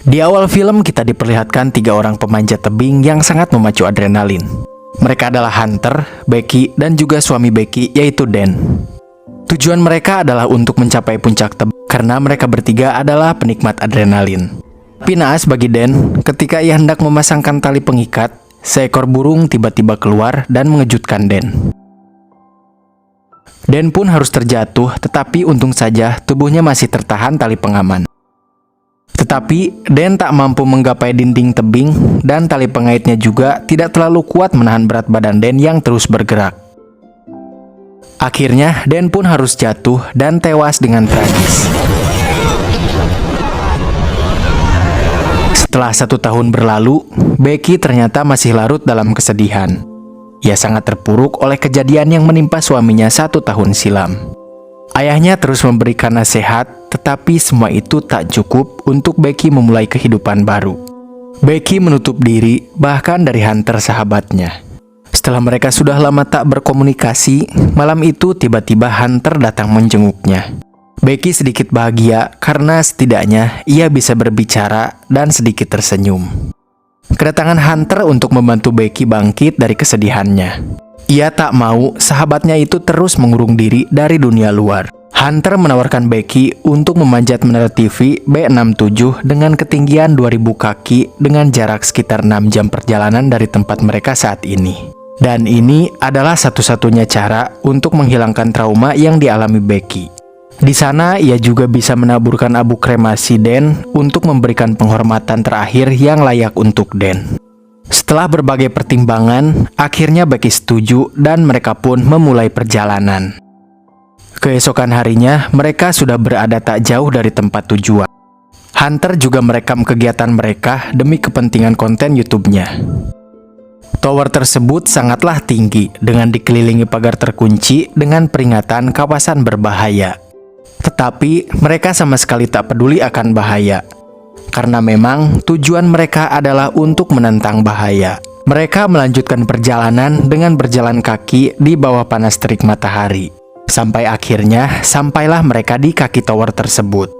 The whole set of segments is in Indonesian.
Di awal film kita diperlihatkan 3 orang pemanjat tebing yang sangat memacu adrenalin. Mereka adalah Hunter, Becky, dan juga suami Becky yaitu Dan. Tujuan mereka adalah untuk mencapai puncak tebing karena mereka bertiga adalah penikmat adrenalin. Tapi naas bagi Dan, ketika ia hendak memasangkan tali pengikat, seekor burung tiba-tiba keluar dan mengejutkan Dan. Dan pun harus terjatuh, tetapi untung saja tubuhnya masih tertahan tali pengaman. Tetapi Dan tak mampu menggapai dinding tebing dan tali pengaitnya juga tidak terlalu kuat menahan berat badan Dan yang terus bergerak. Akhirnya Dan pun harus jatuh dan tewas dengan tragis. Setelah 1 tahun berlalu, Becky ternyata masih larut dalam kesedihan. Ia sangat terpuruk oleh kejadian yang menimpa suaminya 1 tahun silam. Ayahnya terus memberikan nasihat, tetapi semua itu tak cukup untuk Becky memulai kehidupan baru. Becky menutup diri bahkan dari Hunter sahabatnya. Setelah mereka sudah lama tak berkomunikasi, malam itu tiba-tiba Hunter datang menjenguknya. Becky sedikit bahagia karena setidaknya ia bisa berbicara dan sedikit tersenyum. Kedatangan Hunter untuk membantu Becky bangkit dari kesedihannya. Ia tak mau sahabatnya itu terus mengurung diri dari dunia luar. Hunter menawarkan Becky untuk memanjat menara TV B67 dengan ketinggian 2000 kaki dengan jarak sekitar 6 jam perjalanan dari tempat mereka saat ini. Dan ini adalah satu-satunya cara untuk menghilangkan trauma yang dialami Becky. Di sana ia juga bisa menaburkan abu kremasi Dan untuk memberikan penghormatan terakhir yang layak untuk Dan. Setelah berbagai pertimbangan, akhirnya Becky setuju dan mereka pun memulai perjalanan. Keesokan harinya, mereka sudah berada tak jauh dari tempat tujuan. Hunter juga merekam kegiatan mereka demi kepentingan konten YouTube-nya. Tower tersebut sangatlah tinggi dengan dikelilingi pagar terkunci dengan peringatan kawasan berbahaya. Tetapi mereka sama sekali tak peduli akan bahaya. Karena memang tujuan mereka adalah untuk menentang bahaya. Mereka melanjutkan perjalanan dengan berjalan kaki di bawah panas terik matahari. Sampai akhirnya sampailah mereka di kaki tower tersebut.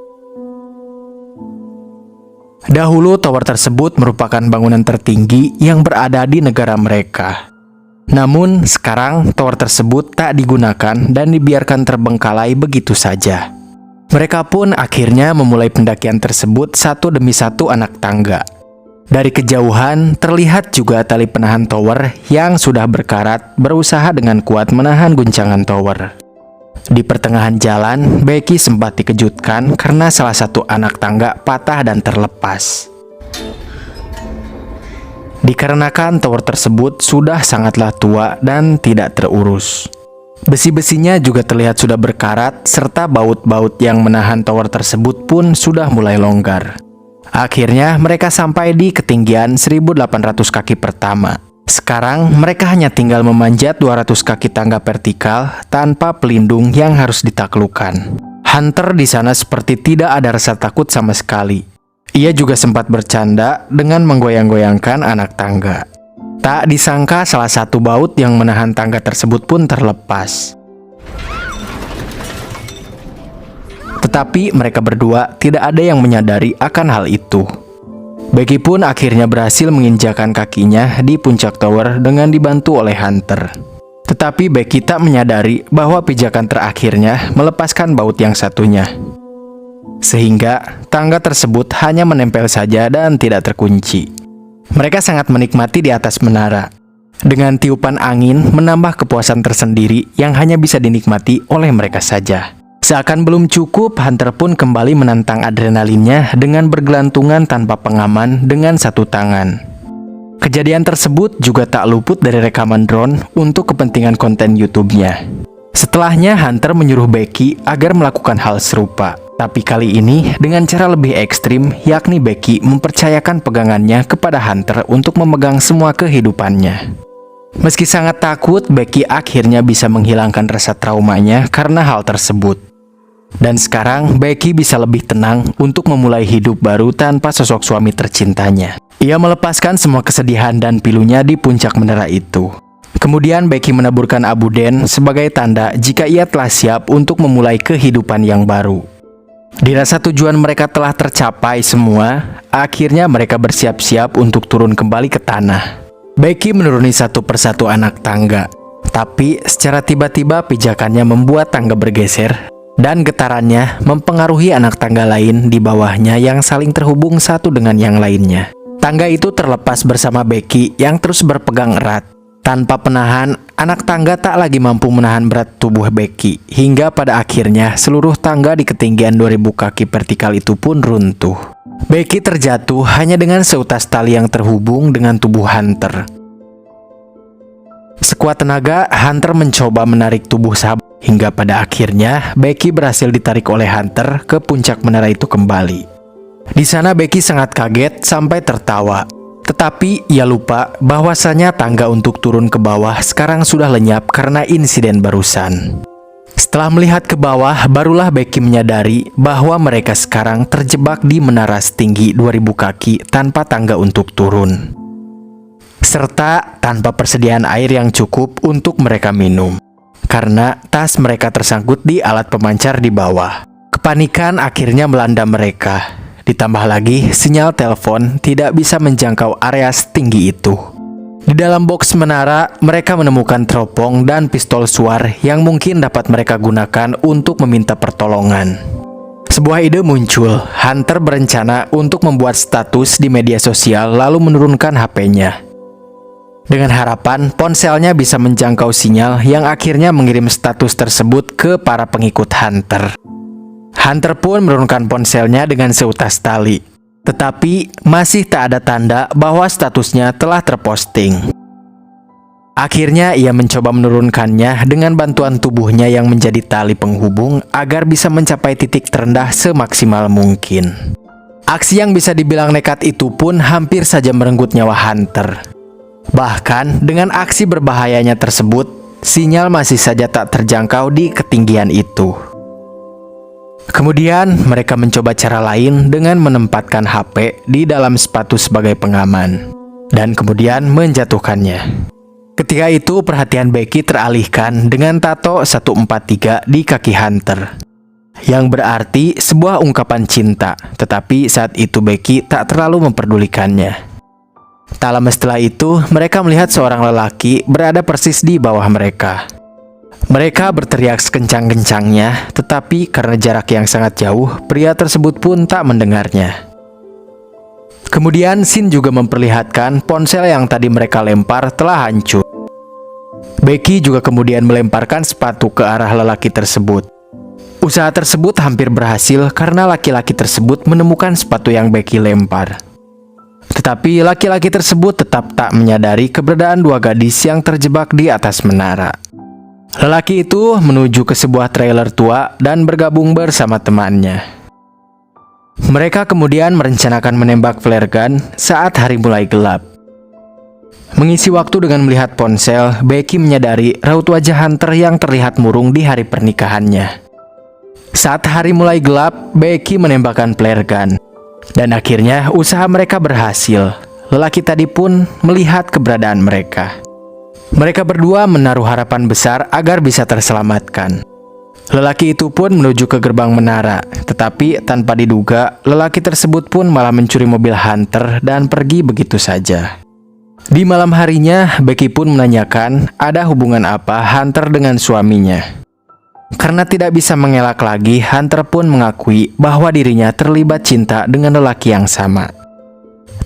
Dahulu tower tersebut merupakan bangunan tertinggi yang berada di negara mereka. Namun sekarang tower tersebut tak digunakan dan dibiarkan terbengkalai begitu saja. Mereka pun akhirnya memulai pendakian tersebut satu demi satu anak tangga. Dari kejauhan terlihat juga tali penahan tower yang sudah berkarat berusaha dengan kuat menahan guncangan tower. Di pertengahan jalan, Becky sempat dikejutkan karena salah satu anak tangga patah dan terlepas. Dikarenakan tower tersebut sudah sangatlah tua dan tidak terurus. Besi-besinya juga terlihat sudah berkarat, serta baut-baut yang menahan tower tersebut pun sudah mulai longgar. Akhirnya mereka sampai di ketinggian 1800 kaki pertama. Sekarang mereka hanya tinggal memanjat 200 kaki tangga vertikal tanpa pelindung yang harus ditaklukkan. Hunter di sana seperti tidak ada rasa takut sama sekali. Ia juga sempat bercanda dengan menggoyang-goyangkan anak tangga. Tak disangka salah satu baut yang menahan tangga tersebut pun terlepas. Tetapi mereka berdua tidak ada yang menyadari akan hal itu. Becky pun akhirnya berhasil menginjakan kakinya di puncak tower dengan dibantu oleh Hunter. Tetapi Becky tak menyadari bahwa pijakan terakhirnya melepaskan baut yang satunya. Sehingga tangga tersebut hanya menempel saja dan tidak terkunci. Mereka sangat menikmati di atas menara. Dengan tiupan angin menambah kepuasan tersendiri yang hanya bisa dinikmati oleh mereka saja. Seakan belum cukup, Hunter pun kembali menantang adrenalinnya dengan bergelantungan tanpa pengaman dengan satu tangan. Kejadian tersebut juga tak luput dari rekaman drone untuk kepentingan konten YouTube-nya. Setelahnya, Hunter menyuruh Becky agar melakukan hal serupa. Tapi kali ini dengan cara lebih ekstrim, yakni Becky mempercayakan pegangannya kepada Hunter untuk memegang semua kehidupannya. Meski sangat takut, Becky akhirnya bisa menghilangkan rasa traumanya karena hal tersebut. Dan sekarang Becky bisa lebih tenang untuk memulai hidup baru tanpa sosok suami tercintanya. Ia melepaskan semua kesedihan dan pilunya di puncak menara itu. Kemudian Becky menaburkan abu Dan sebagai tanda jika ia telah siap untuk memulai kehidupan yang baru. Dirasa tujuan mereka telah tercapai semua, akhirnya mereka bersiap-siap untuk turun kembali ke tanah. Becky menuruni satu persatu anak tangga, tapi secara tiba-tiba pijakannya membuat tangga bergeser dan getarannya mempengaruhi anak tangga lain di bawahnya yang saling terhubung satu dengan yang lainnya. Tangga itu terlepas bersama Becky yang terus berpegang erat. Tanpa penahan, anak tangga tak lagi mampu menahan berat tubuh Becky, hingga pada akhirnya seluruh tangga di ketinggian 2000 kaki vertikal itu pun runtuh. Becky terjatuh hanya dengan seutas tali yang terhubung dengan tubuh Hunter. Sekuat tenaga, Hunter mencoba menarik tubuh sahabat, hingga pada akhirnya Becky berhasil ditarik oleh Hunter ke puncak menara itu kembali. Di sana Becky sangat kaget sampai tertawa. Tetapi ia lupa bahwasanya tangga untuk turun ke bawah sekarang sudah lenyap karena insiden barusan. Setelah melihat ke bawah, barulah Becky menyadari bahwa mereka sekarang terjebak di menara setinggi 2000 kaki tanpa tangga untuk turun, serta tanpa persediaan air yang cukup untuk mereka minum, karena tas mereka tersangkut di alat pemancar di bawah. Kepanikan akhirnya melanda mereka. Ditambah lagi, sinyal telepon tidak bisa menjangkau area setinggi itu. Di dalam box menara, mereka menemukan teropong dan pistol suar yang mungkin dapat mereka gunakan untuk meminta pertolongan. Sebuah ide muncul. Hunter berencana untuk membuat status di media sosial lalu menurunkan HP-nya. Dengan harapan ponselnya bisa menjangkau sinyal yang akhirnya mengirim status tersebut ke para pengikut Hunter. Hunter pun menurunkan ponselnya dengan seutas tali, tetapi masih tak ada tanda bahwa statusnya telah terposting. Akhirnya ia mencoba menurunkannya dengan bantuan tubuhnya yang menjadi tali penghubung agar bisa mencapai titik terendah semaksimal mungkin. Aksi yang bisa dibilang nekat itu pun hampir saja merenggut nyawa Hunter. Bahkan dengan aksi berbahayanya tersebut, sinyal masih saja tak terjangkau di ketinggian itu. Kemudian mereka mencoba cara lain dengan menempatkan HP di dalam sepatu sebagai pengaman, dan kemudian menjatuhkannya. Ketika itu perhatian Becky teralihkan dengan tato 143 di kaki Hunter, yang berarti sebuah ungkapan cinta, tetapi saat itu Becky tak terlalu memperdulikannya. Tak lama setelah itu, mereka melihat seorang lelaki berada persis di bawah mereka. Mereka berteriak sekencang-kencangnya, tetapi karena jarak yang sangat jauh, pria tersebut pun tak mendengarnya. Kemudian Shin juga memperlihatkan ponsel yang tadi mereka lempar telah hancur. Becky juga kemudian melemparkan sepatu ke arah lelaki tersebut. Usaha tersebut hampir berhasil karena laki-laki tersebut menemukan sepatu yang Becky lempar. Tetapi laki-laki tersebut tetap tak menyadari keberadaan dua gadis yang terjebak di atas menara. Lelaki itu menuju ke sebuah trailer tua dan bergabung bersama temannya. Mereka kemudian merencanakan menembak flare gun saat hari mulai gelap. Mengisi waktu dengan melihat ponsel, Becky menyadari raut wajah Hunter yang terlihat murung di hari pernikahannya. Saat hari mulai gelap, Becky menembakkan flare gun. Dan akhirnya usaha mereka berhasil. Lelaki tadi pun melihat keberadaan mereka. Mereka berdua menaruh harapan besar agar bisa terselamatkan. Lelaki itu pun menuju ke gerbang menara, tetapi tanpa diduga, lelaki tersebut pun malah mencuri mobil Hunter dan pergi begitu saja. Di malam harinya, Becky pun menanyakan ada hubungan apa Hunter dengan suaminya. Karena tidak bisa mengelak lagi, Hunter pun mengakui bahwa dirinya terlibat cinta dengan lelaki yang sama.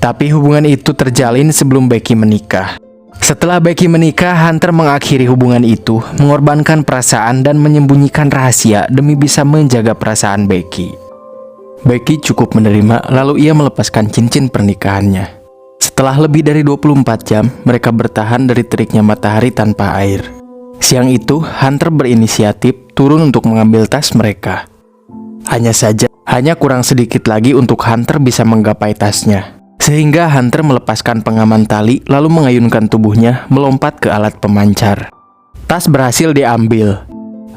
Tapi hubungan itu terjalin sebelum Becky menikah. Setelah Becky menikah, Hunter mengakhiri hubungan itu, mengorbankan perasaan dan menyembunyikan rahasia demi bisa menjaga perasaan Becky. Becky cukup menerima, lalu ia melepaskan cincin pernikahannya. Setelah lebih dari 24 jam, mereka bertahan dari teriknya matahari tanpa air. Siang itu, Hunter berinisiatif turun untuk mengambil tas mereka. Hanya kurang sedikit lagi untuk Hunter bisa menggapai tasnya. Sehingga Hunter melepaskan pengaman tali lalu mengayunkan tubuhnya melompat ke alat pemancar. Tas berhasil diambil,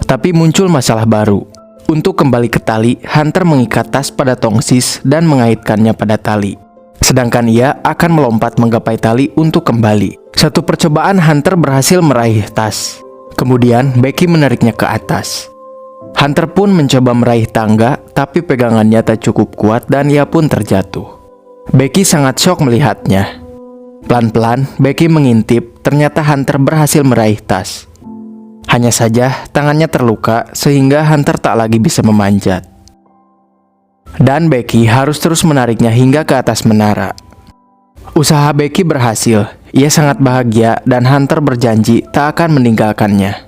tapi muncul masalah baru. Untuk kembali ke tali, Hunter mengikat tas pada tongsis dan mengaitkannya pada tali. Sedangkan ia akan melompat menggapai tali untuk kembali. Satu percobaan Hunter berhasil meraih tas. Kemudian Becky menariknya ke atas. Hunter pun mencoba meraih tangga, tapi pegangannya tak cukup kuat dan ia pun terjatuh. Becky sangat syok melihatnya. Pelan-pelan, Becky mengintip, ternyata Hunter berhasil meraih tas. Hanya saja, tangannya terluka sehingga Hunter tak lagi bisa memanjat. Dan Becky harus terus menariknya hingga ke atas menara. Usaha Becky berhasil, ia sangat bahagia dan Hunter berjanji tak akan meninggalkannya.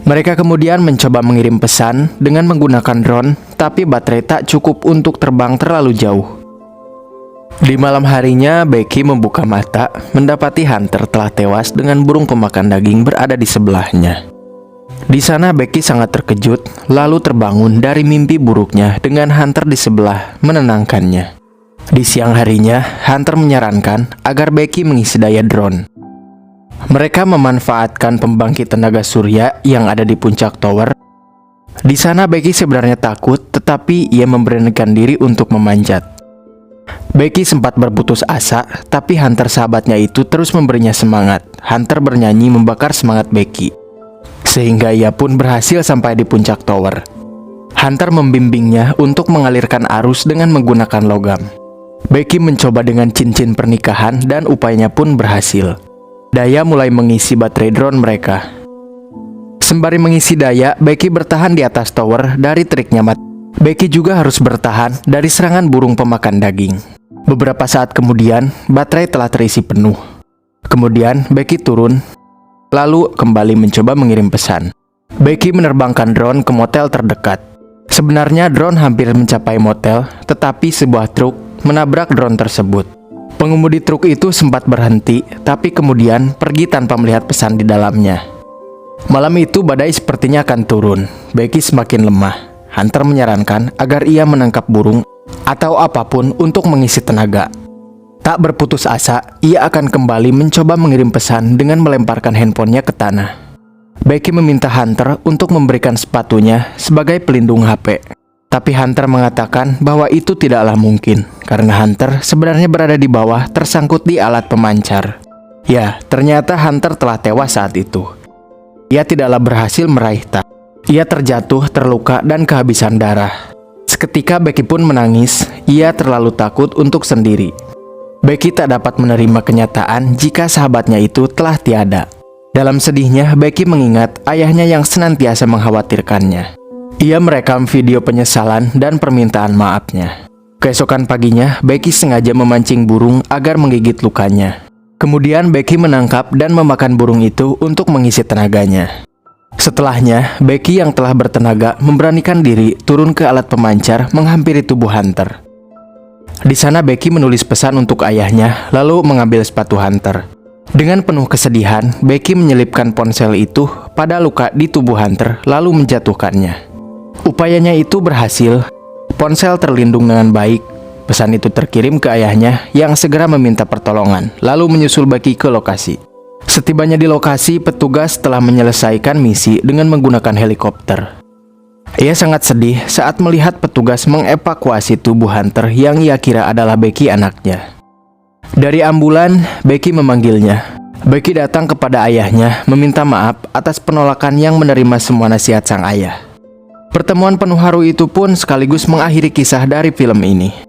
Mereka kemudian mencoba mengirim pesan dengan menggunakan drone, tapi baterai tak cukup untuk terbang terlalu jauh. Di malam harinya, Becky membuka mata, mendapati Hunter telah tewas dengan burung pemakan daging berada di sebelahnya. Di sana Becky sangat terkejut, lalu terbangun dari mimpi buruknya dengan Hunter di sebelah menenangkannya. Di siang harinya, Hunter menyarankan agar Becky mengisi daya drone. Mereka memanfaatkan pembangkit tenaga surya yang ada di puncak tower. Di sana Becky sebenarnya takut, tetapi ia memberanikan diri untuk memanjat. Becky sempat berputus asa, tapi Hunter sahabatnya itu terus memberinya semangat. Hunter bernyanyi membakar semangat Becky, sehingga ia pun berhasil sampai di puncak tower. Hunter membimbingnya untuk mengalirkan arus dengan menggunakan logam. Becky mencoba dengan cincin pernikahan dan upayanya pun berhasil. Daya mulai mengisi baterai drone mereka. Sembari mengisi daya, Becky bertahan di atas tower dari triknya mati. Becky juga harus bertahan dari serangan burung pemakan daging. Beberapa saat kemudian, baterai telah terisi penuh. Kemudian, Becky turun, lalu kembali mencoba mengirim pesan. Becky menerbangkan drone ke motel terdekat. Sebenarnya drone hampir mencapai motel, tetapi sebuah truk menabrak drone tersebut. Pengemudi truk itu sempat berhenti, tapi kemudian pergi tanpa melihat pesan di dalamnya. Malam itu badai sepertinya akan turun. Becky semakin lemah. Hunter menyarankan agar ia menangkap burung atau apapun untuk mengisi tenaga. Tak berputus asa, ia akan kembali mencoba mengirim pesan dengan melemparkan handphonenya ke tanah. Becky meminta Hunter untuk memberikan sepatunya sebagai pelindung HP. Tapi Hunter mengatakan bahwa itu tidaklah mungkin, karena Hunter sebenarnya berada di bawah tersangkut di alat pemancar. Ya, ternyata Hunter telah tewas saat itu. Ia tidaklah berhasil meraih tas. Ia terjatuh, terluka, dan kehabisan darah. Seketika Becky pun menangis, ia terlalu takut untuk sendiri. Becky tak dapat menerima kenyataan jika sahabatnya itu telah tiada. Dalam sedihnya, Becky mengingat ayahnya yang senantiasa mengkhawatirkannya. Ia merekam video penyesalan dan permintaan maafnya. Keesokan paginya, Becky sengaja memancing burung agar menggigit lukanya. Kemudian Becky menangkap dan memakan burung itu untuk mengisi tenaganya. Setelahnya, Becky yang telah bertenaga memberanikan diri turun ke alat pemancar menghampiri tubuh Hunter. Di sana Becky menulis pesan untuk ayahnya, lalu mengambil sepatu Hunter. Dengan penuh kesedihan, Becky menyelipkan ponsel itu pada luka di tubuh Hunter, lalu menjatuhkannya. Upayanya itu berhasil, ponsel terlindung dengan baik. Pesan itu terkirim ke ayahnya yang segera meminta pertolongan, lalu menyusul Becky ke lokasi. Setibanya di lokasi, petugas telah menyelesaikan misi dengan menggunakan helikopter. Ia sangat sedih saat melihat petugas mengevakuasi tubuh Hunter yang ia kira adalah Becky anaknya. Dari ambulan, Becky memanggilnya. Becky datang kepada ayahnya meminta maaf atas penolakan yang menerima semua nasihat sang ayah. Pertemuan penuh haru itu pun sekaligus mengakhiri kisah dari film ini.